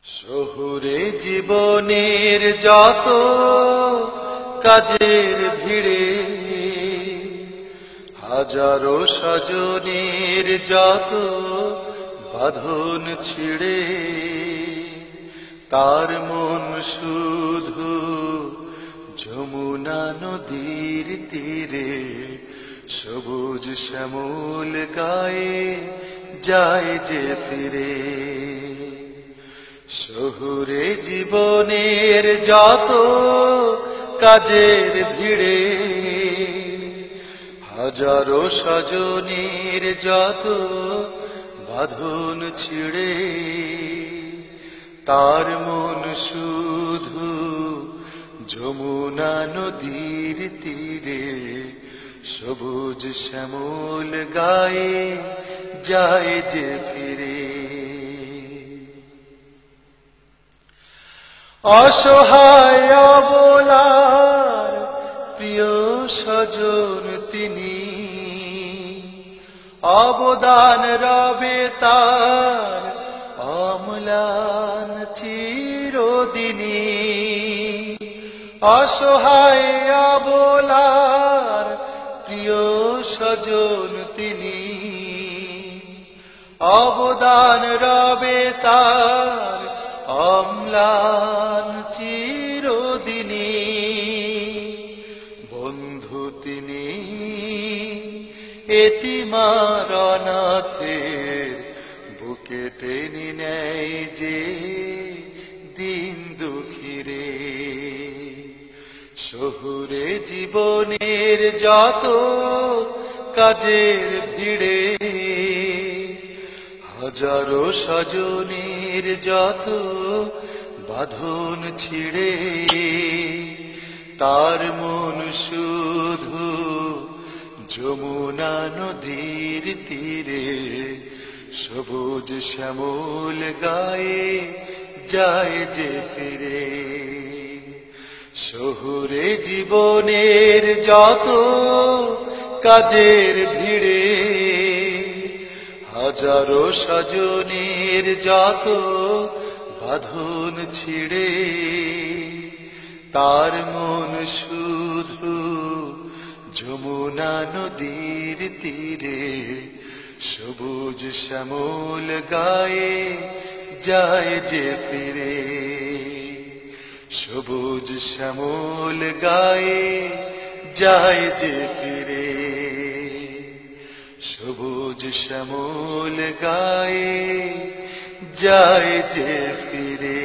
শহুরে জীবনের যত কাজের ভিড়ে, হাজারো স্বজনের যত বাঁধন ছিঁড়ে, তার মন শুধু যমুনা নদীর তীরে, সবুজ শ্যামল গায়ে যায় যে ফিরে। শহুরে জীবনের যত কাজের ভিড়ে, হাজারো স্বজনের যত বাঁধন ছিঁড়ে, তার মন শুধু যমুনা নদীর তীরে, সবুজ শ্যামল গায়ে যায় যে ফিরে। অসহায় অবলার প্রিয় স্বজন তিনি, অবদান রবে তার অম্লান চিরদিনী। অসহায় অবলার প্রিয় স্বজন তিনি, অবদান রবে তার অম্লান চিরদিনী। বন্ধু তিনি এতিমার অনাথের বুকে টেনে নেয় যে দিন দুঃখীরে। শহুরে জীবনের যত কাজের ভিড়ে, হাজারো স্বজনের যত বাঁধন ছিঁড়ে, তার মন শুধু যমুনা নদীর তীরে, সবুজ শ্যামল গায়ে যায় যে ফিরে। শহুরে জীবনের যত কাজের ভিড়ে, হাজারো স্বজনের যত বাঁধন ছিঁড়ে, তার মন শুধু যমুনা নদীর তীরে, সবুজ শ্যামল গায়ে যায় যে ফিরে। সবুজ শ্যামল গায়ে যায় যে ফিরে। সবুজ শ্যামল গায়ে যায় যে ফিরে।